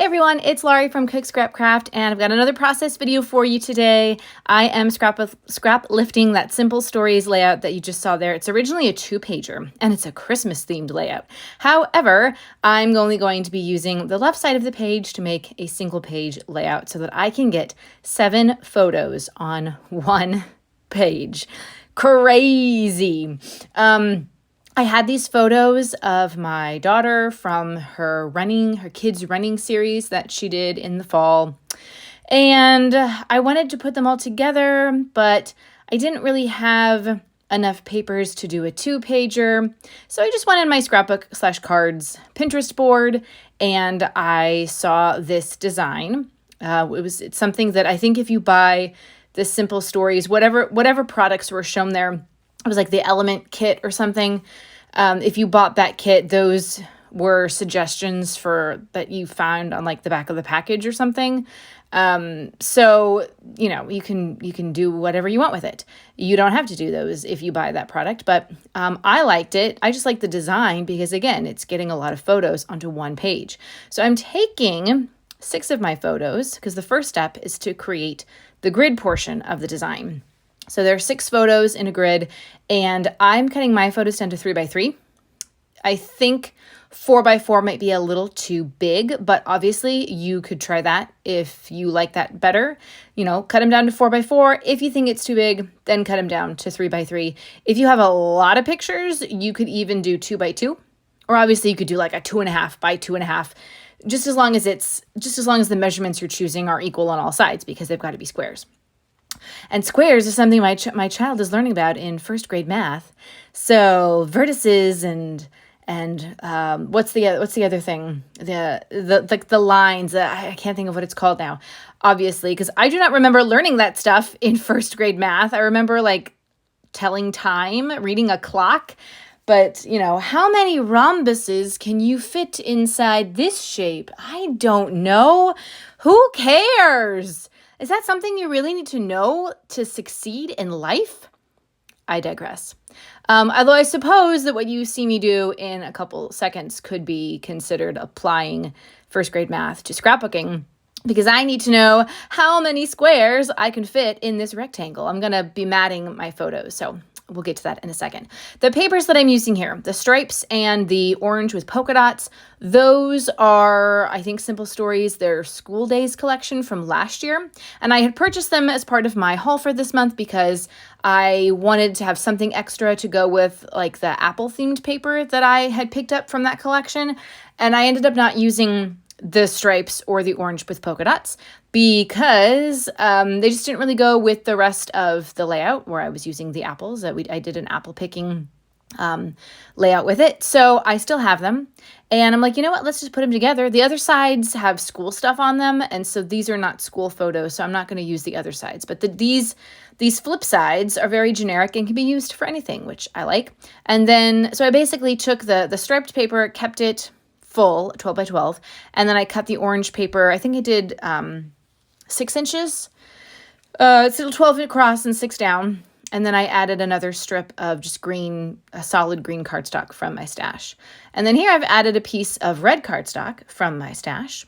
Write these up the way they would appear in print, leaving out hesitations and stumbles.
Everyone, it's Laurie from Cook Scrap Craft, and I've got another process video for you today. I am scrap lifting that Simple Stories layout that you just saw there. It's originally a 2-pager, and it's a Christmas-themed layout. However, I'm only going to be using the left side of the page to make a single-page layout so that I can get 7 photos on one page. Crazy. I had these photos of my daughter from her kids running series that she did in the fall. And I wanted to put them all together, but I didn't really have enough papers to do a 2-pager. So I just went in my scrapbook/cards Pinterest board and I saw this design. It's something that I think if you buy the Simple Stories, whatever products were shown there, it was like the Element kit or something. If you bought that kit, those were suggestions that you found on like the back of the package or something. So, you can do whatever you want with it. You don't have to do those if you buy that product, but I liked it. I just like the design because, again, it's getting a lot of photos onto one page. So I'm taking 6 of my photos because the first step is to create the grid portion of the design. So there are 6 photos in a grid, and I'm cutting my photos down to 3x3. I think 4x4 might be a little too big, but obviously you could try that if you like that better. Cut them down to 4x4. If you think it's too big, then cut them down to 3x3. If you have a lot of pictures, you could even do 2x2, or obviously you could do like a 2.5 by 2.5, just as long as the measurements you're choosing are equal on all sides, because they've got to be squares. And squares is something my child is learning about in first grade math. So vertices and what's the other thing? The lines. I can't think of what it's called now. Obviously, because I do not remember learning that stuff in first grade math. I remember like telling time, reading a clock. But, how many rhombuses can you fit inside this shape? I don't know. Who cares? Is that something you really need to know to succeed in life? I digress. Although I suppose that what you see me do in a couple seconds could be considered applying first grade math to scrapbooking, because I need to know how many squares I can fit in this rectangle. I'm going to be matting my photos, so we'll get to that in a second. The papers that I'm using here, the stripes and the orange with polka dots, those are, I think, Simple Stories, their School Days collection from last year. And I had purchased them as part of my haul for this month because I wanted to have something extra to go with like the apple-themed paper that I had picked up from that collection. And I ended up not using the stripes or the orange with polka dots because they just didn't really go with the rest of the layout where I was using the apples. I did an apple picking layout with it. So I still have them. And I'm like, you know what? Let's just put them together. The other sides have school stuff on them. And so these are not school photos. So I'm not going to use the other sides. But these flip sides are very generic and can be used for anything, which I like. And then, so I basically took the striped paper, kept it full, 12 by 12. And then I cut the orange paper. I think I did 6 inches. It's 12 across and 6 down. And then I added another strip of just a solid green cardstock from my stash. And then here I've added a piece of red cardstock from my stash.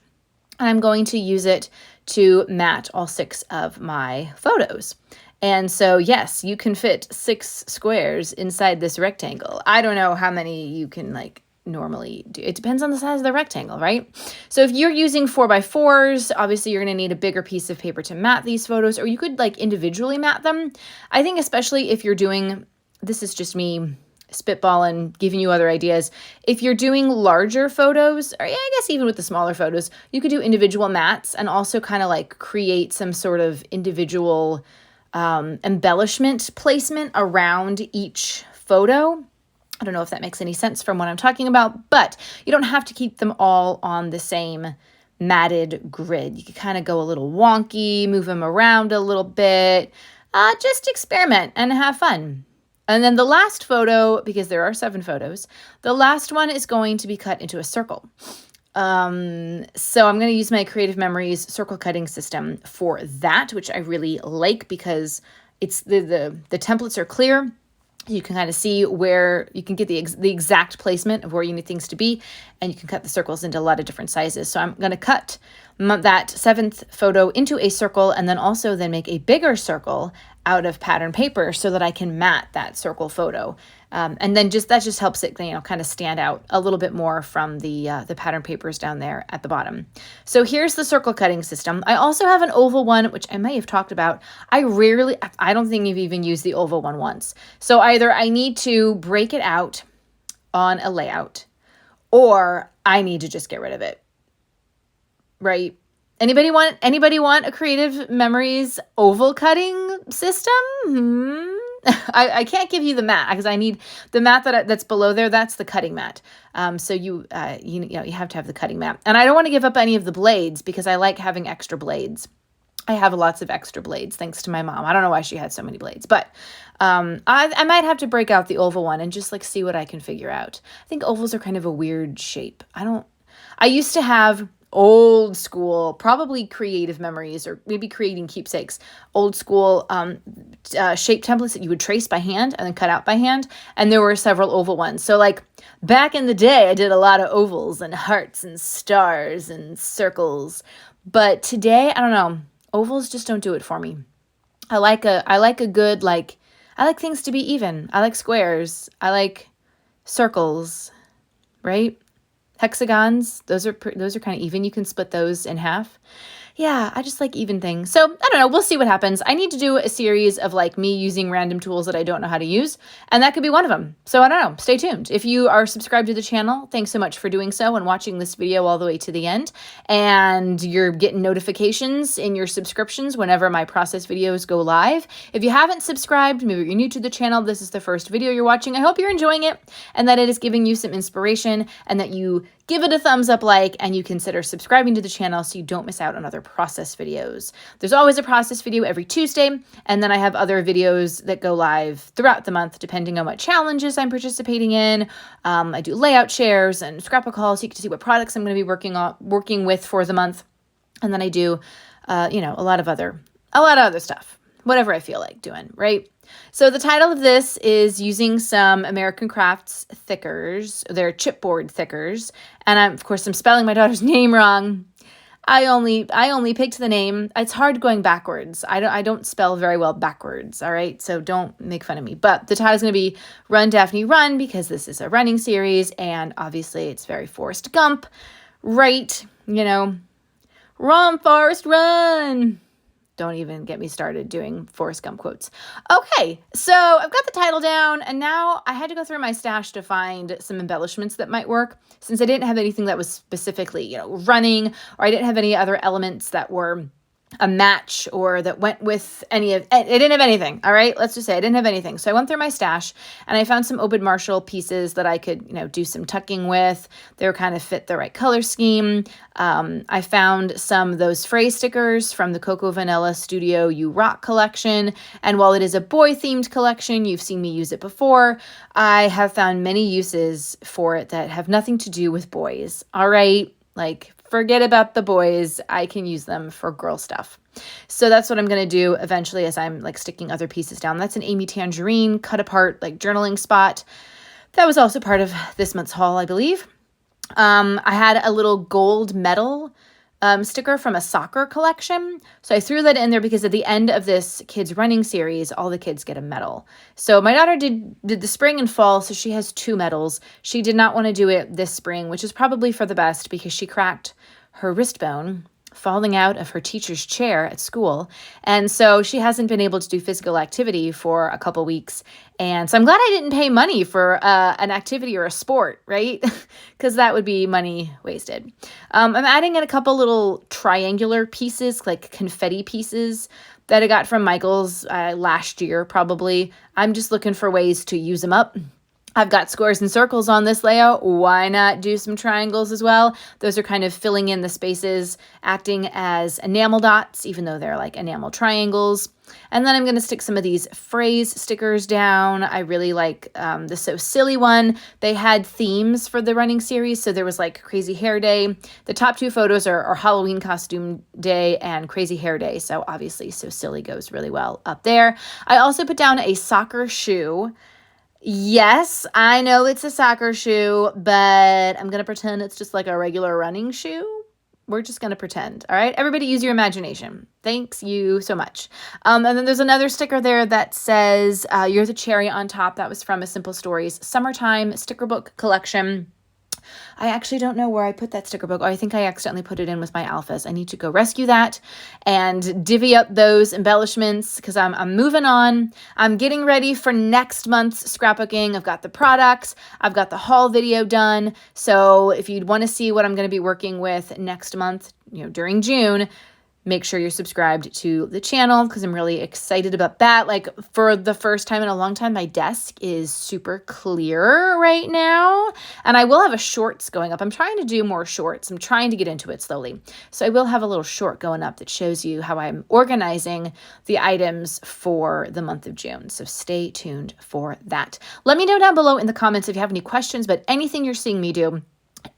And I'm going to use it to mat all 6 of my photos. And so, yes, you can fit 6 squares inside this rectangle. I don't know how many you can normally do. It depends on the size of the rectangle, right? So if you're using 4x4s, obviously you're going to need a bigger piece of paper to mat these photos, or you could individually mat them. I think especially if you're doing, this is just me spitballing, giving you other ideas. If you're doing larger photos, or I guess even with the smaller photos, you could do individual mats and also kind of create some sort of individual embellishment placement around each photo. I don't know if that makes any sense from what I'm talking about, but you don't have to keep them all on the same matted grid. You can kind of go a little wonky, move them around a little bit, just experiment and have fun. And then the last photo, because there are 7 photos, the last one is going to be cut into a circle. So I'm going to use my Creative Memories circle cutting system for that, which I really like because it's the templates are clear. You can kind of see where you can get the exact placement of where you need things to be, and you can cut the circles into a lot of different sizes. So I'm going to cut that 7th photo into a circle, and then also then make a bigger circle out of pattern paper so that I can mat that circle photo. And then that just helps it, kind of stand out a little bit more from the pattern papers down there at the bottom. So here's the circle cutting system. I also have an oval one, which I may have talked about. I don't think I've even used the oval one once. So either I need to break it out on a layout, or I need to just get rid of it. Right? Anybody want a Creative Memories oval cutting system? I can't give you the mat because I need the mat that's below there. That's the cutting mat. So you have to have the cutting mat, and I don't want to give up any of the blades because I like having extra blades. I have lots of extra blades thanks to my mom. I don't know why she had so many blades, but I might have to break out the oval one and just see what I can figure out. I think ovals are kind of a weird shape. I used to have old school, probably Creative Memories or maybe Creating Keepsakes, old school shape templates that you would trace by hand and then cut out by hand. And there were several oval ones. So back in the day, I did a lot of ovals and hearts and stars and circles. But today, I don't know, ovals just don't do it for me. I like things to be even. I like squares. I like circles, right? Hexagons, those are kind of even. You can split those in half. Yeah, I just like even things. So I don't know. We'll see what happens. I need to do a series of me using random tools that I don't know how to use, and that could be one of them. So I don't know. Stay tuned. If you are subscribed to the channel, thanks so much for doing so and watching this video all the way to the end. And you're getting notifications in your subscriptions whenever my process videos go live. If you haven't subscribed, maybe you're new to the channel, this is the first video you're watching. I hope you're enjoying it and that it is giving you some inspiration, and that you give it a thumbs up and you consider subscribing to the channel so you don't miss out on other process videos. There's always a process video every Tuesday, and then I have other videos that go live throughout the month depending on what challenges I'm participating in. I do layout shares and scrapbook hauls so you get to see what products I'm going to be working with for the month. And then I do a lot of other stuff, whatever I feel like doing, right? So the title of this is using some American Crafts thickers. They're chipboard thickers. And I'm spelling my daughter's name wrong. I only picked the name. It's hard going backwards. I don't spell very well backwards, all right? So don't make fun of me. But the title is going to be Run, Daphne, Run, because this is a running series, and obviously it's very Forrest Gump, right? Run, Forrest, run. Don't even get me started doing Forrest Gump quotes. Okay, so I've got the title down, and now I had to go through my stash to find some embellishments that might work, since I didn't have anything that was specifically, running, or I didn't have any other elements that were a match or that went with I didn't have anything. All right. Let's just say I didn't have anything. So I went through my stash and I found some Obed Marshall pieces that I could, do some tucking with. They were kind of fit the right color scheme. I found some of those phrase stickers from the Coco Vanilla Studio You Rock collection. And while it is a boy themed collection, you've seen me use it before. I have found many uses for it that have nothing to do with boys. All right. Forget about the boys. I can use them for girl stuff. So that's what I'm going to do eventually as I'm sticking other pieces down. That's an Amy Tangerine cut apart journaling spot. That was also part of this month's haul, I believe. I had a little gold medal sticker from a soccer collection. So I threw that in there because at the end of this kids running series, all the kids get a medal. So my daughter did the spring and fall, so she has 2 medals. She did not want to do it this spring, which is probably for the best because she cracked her wrist bone falling out of her teacher's chair at school. And so she hasn't been able to do physical activity for a couple weeks. And so I'm glad I didn't pay money for an activity or a sport, right? Because that would be money wasted. I'm adding in a couple little triangular pieces, confetti pieces that I got from Michael's last year, probably. I'm just looking for ways to use them up. I've got squares and circles on this layout. Why not do some triangles as well? Those are kind of filling in the spaces, acting as enamel dots, even though they're enamel triangles. And then I'm going to stick some of these phrase stickers down. I really like the So Silly one. They had themes for the running series. So there was Crazy Hair Day. The top 2 photos are Halloween Costume Day and Crazy Hair Day. So obviously So Silly goes really well up there. I also put down a soccer shoe. Yes, I know it's a soccer shoe, but I'm going to pretend it's just like a regular running shoe. We're just going to pretend. All right. Everybody use your imagination. Thanks you so much. And then there's another sticker there that says, "You're the cherry on top." That was from a Simple Stories Summertime sticker book collection. I actually don't know where I put that sticker book. Oh, I think I accidentally put it in with my alphas. I need to go rescue that and divvy up those embellishments because I'm moving on. I'm getting ready for next month's scrapbooking. I've got the products. I've got the haul video done. So if you'd want to see what I'm going to be working with next month, during June, make sure you're subscribed to the channel because I'm really excited about that. Like, for the first time in a long time, my desk is super clear right now. And I will have a shorts going up. I'm trying to do more shorts. I'm trying to get into it slowly. So I will have a little short going up that shows you how I'm organizing the items for the month of June. So stay tuned for that. Let me know down below in the comments if you have any questions about anything you're seeing me do.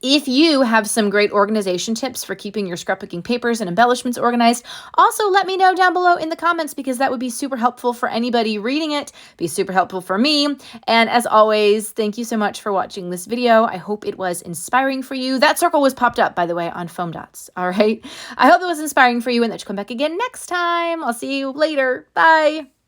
If you have some great organization tips for keeping your scrapbooking papers and embellishments organized, also let me know down below in the comments because that would be super helpful for anybody reading it, be super helpful for me. And as always, thank you so much for watching this video. I hope it was inspiring for you. That circle was popped up, by the way, on foam dots. All right. I hope it was inspiring for you and that you come back again next time. I'll see you later. Bye.